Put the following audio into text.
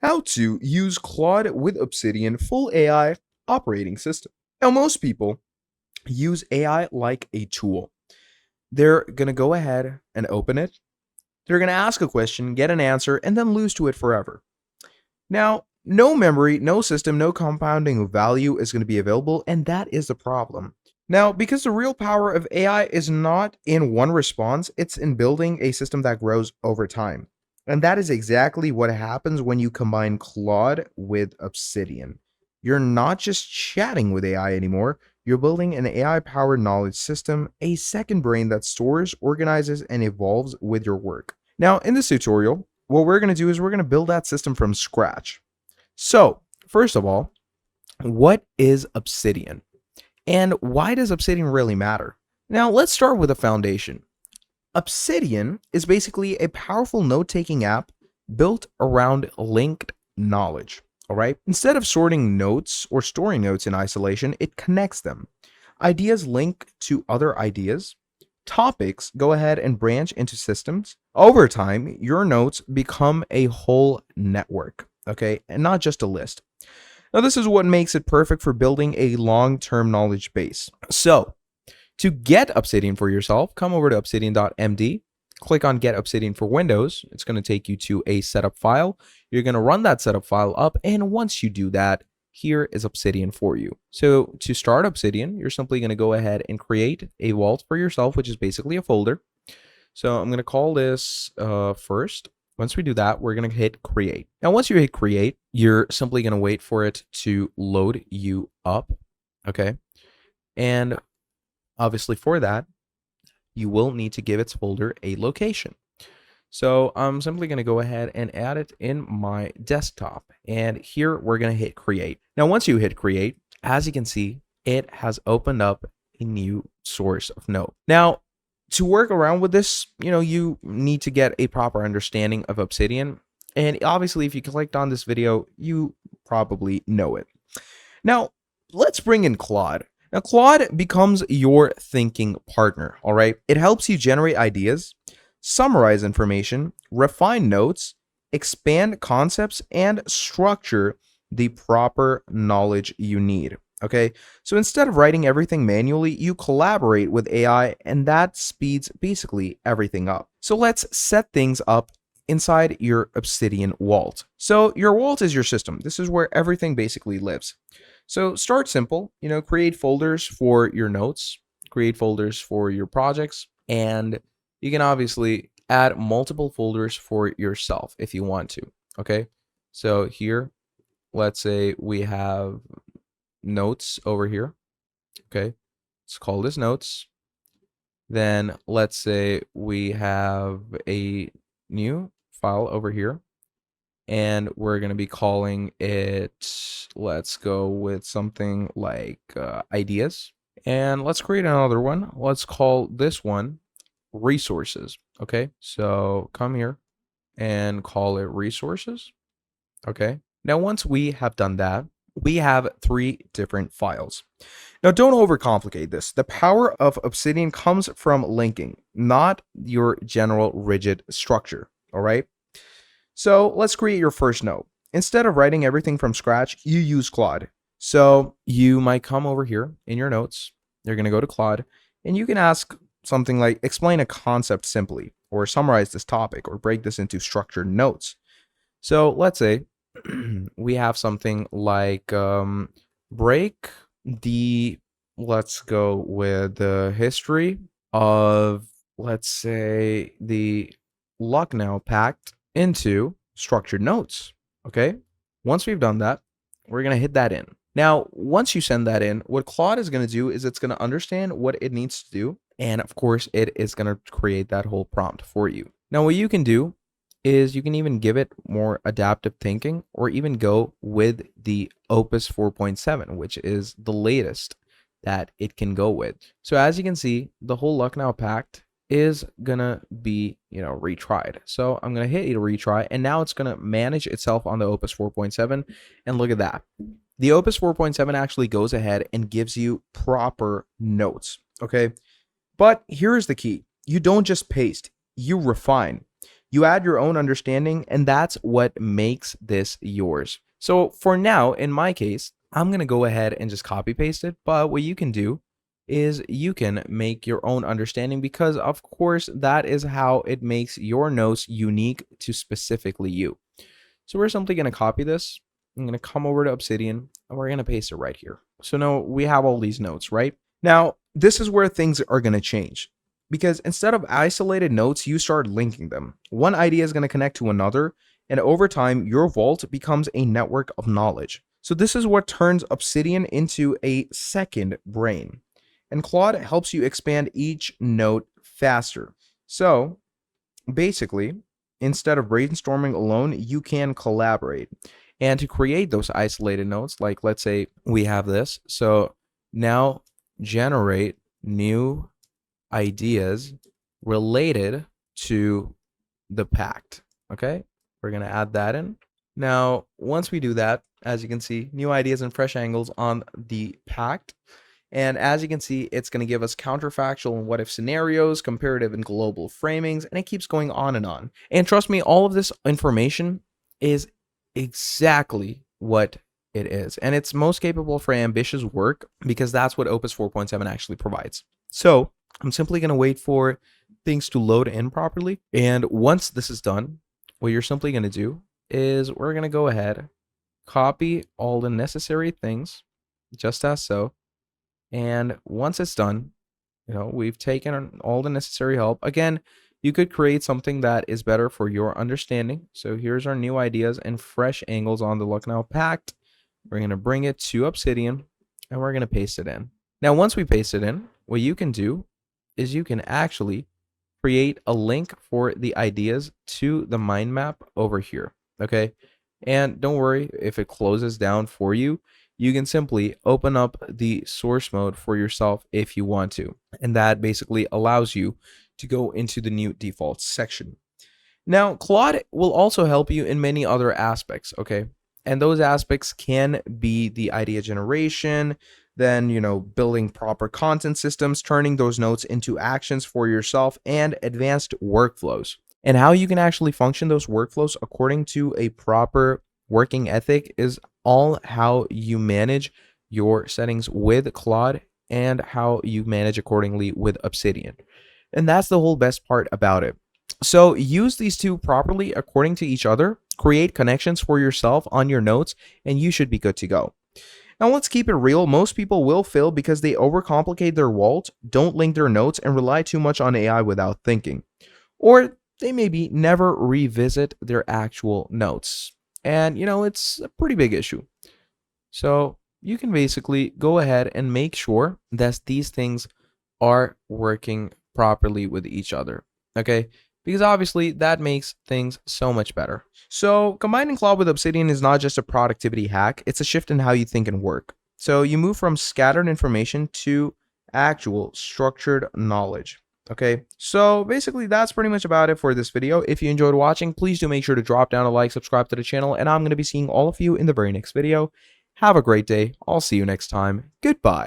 How to use Claude with Obsidian full AI operating system. Now, most people use AI like a tool. They're going to go ahead and open it. They're going to ask a question, get an answer, and then lose to it forever. Now, no memory, no system, no compounding of value is going to be available, and that is the problem. Now, because the real power of AI is not in one response, it's in building a system that grows over time. And that is exactly what happens when you combine Claude with Obsidian. You're not just chatting with AI anymore, you're building an AI powered knowledge system, a second brain that stores, organizes, and evolves with your work. Now, in this tutorial, what we're going to do is we're going to build that system from scratch. So, first of all, what is Obsidian? And why does Obsidian really matter? Now, let's start with a foundation. Obsidian is basically a powerful note-taking app built around linked knowledge. All right? Instead of sorting notes or storing notes in isolation, it connects them. Ideas link to other ideas. Topics go ahead and branch into systems. Over time, your notes become a whole network, okay? And not just a list. Now, this is what makes it perfect for building a long-term knowledge base. So, to get Obsidian for yourself, come over to obsidian.md, click on Get Obsidian for Windows. It's going to take you to a setup file. You're going to run that setup file up, and once you do that, here is Obsidian for you. So to start Obsidian, you're simply going to go ahead and create a vault for yourself, which is basically a folder. So I'm going to call this first. Once we do that, we're going to hit create. Now, once you hit create, you're simply going to wait for it to load you up. Okay. And obviously for that, you will need to give its folder a location. So I'm simply going to go ahead and add it in my desktop. And here we're going to hit create. Now, once you hit create, as you can see, it has opened up a new source of note. Now, to work around with this, you need to get a proper understanding of Obsidian. And obviously, if you clicked on this video, you probably know it. Now, let's bring in Claude. Now, Claude becomes your thinking partner, all right? It helps you generate ideas, summarize information, refine notes, expand concepts, and structure the proper knowledge you need. Okay, so instead of writing everything manually, you collaborate with AI, and that speeds basically everything up. So let's set things up inside your Obsidian vault. So your vault is your system. This is where everything basically lives. So start simple, create folders for your notes, create folders for your projects, and you can obviously add multiple folders for yourself if you want to. Okay, so here, let's say we have notes over here. Okay, let's call this notes. Then let's say we have a new file over here, and we're going to be calling it, let's go with something like ideas. And let's create another one. Let's call this one resources. Okay, so come here and call it resources. Okay, now once we have done that, we have 3 different files. Now, don't overcomplicate this. The power of Obsidian comes from linking, not your general rigid structure. All right, so let's create your first note. Instead of writing everything from scratch, you use Claude. So you might come over here in your notes. You're going to go to Claude, and you can ask something like, explain a concept simply, or summarize this topic, or break this into structured notes. So let's say we have something like break the, let's go with the history of, let's say, the Lucknow Pact into structured notes. Okay, once we've done that, we're going to hit that in. Now, once you send that in, what Claude is going to do is it's going to understand what it needs to do. And of course, it is going to create that whole prompt for you. Now, what you can do is you can even give it more adaptive thinking, or even go with the Opus 4.7, which is the latest that it can go with. So as you can see, the whole Lucknow Pact is gonna be, retried. So I'm gonna hit a retry, and now it's gonna manage itself on the Opus 4.7. And look at that. The Opus 4.7 actually goes ahead and gives you proper notes. Okay, but here's the key. You don't just paste, you refine. You add your own understanding, and that's what makes this yours. So for now, in my case, I'm going to go ahead and just copy paste it. But what you can do is you can make your own understanding, because of course that is how it makes your notes unique to specifically you. So we're simply going to copy this. I'm going to come over to Obsidian and we're going to paste it right here. So now we have all these notes, right? Now, this is where things are going to change, because instead of isolated notes, you start linking them. One idea is going to connect to another, and over time, your vault becomes a network of knowledge. So this is what turns Obsidian into a second brain. And Claude helps you expand each note faster. So basically, instead of brainstorming alone, you can collaborate. And to create those isolated notes, like let's say we have this. So now generate new ideas related to the pact. Okay, we're going to add that in. Now, once we do that, as you can see, new ideas and fresh angles on the pact. And as you can see, it's going to give us counterfactual and what if scenarios, comparative and global framings, and it keeps going on and on. And trust me, all of this information is exactly what it is. And it's most capable for ambitious work, because that's what Opus 4.7 actually provides. So I'm simply going to wait for things to load in properly. And once this is done, what you're simply going to do is we're going to go ahead, copy all the necessary things, just as so. And once it's done, we've taken all the necessary help. Again, you could create something that is better for your understanding. So here's our new ideas and fresh angles on the Lucknow Pact. We're going to bring it to Obsidian and we're going to paste it in. Now, once we paste it in, what you can do is you can actually create a link for the ideas to the mind map over here. Okay. And don't worry if it closes down for you. You can simply open up the source mode for yourself if you want to. And that basically allows you to go into the new default section. Now, Claude will also help you in many other aspects, okay? And those aspects can be the idea generation, then, building proper content systems, turning those notes into actions for yourself, and advanced workflows. And how you can actually function those workflows according to a proper working ethic is all how you manage your settings with Claude and how you manage accordingly with Obsidian. And that's the whole best part about it. So use these two properly according to each other, create connections for yourself on your notes, and you should be good to go. Now let's keep it real. Most people will fail because they overcomplicate their vault, don't link their notes, and rely too much on AI without thinking. Or they maybe never revisit their actual notes. And, it's a pretty big issue. So you can basically go ahead and make sure that these things are working properly with each other. Okay? Because obviously that makes things so much better. So combining Claude with Obsidian is not just a productivity hack, it's a shift in how you think and work. So you move from scattered information to actual structured knowledge. Okay, so basically that's pretty much about it for this video. If you enjoyed watching, please do make sure to drop down a like, subscribe to the channel, and I'm going to be seeing all of you in the very next video. Have a great day. I'll see you next time. Goodbye.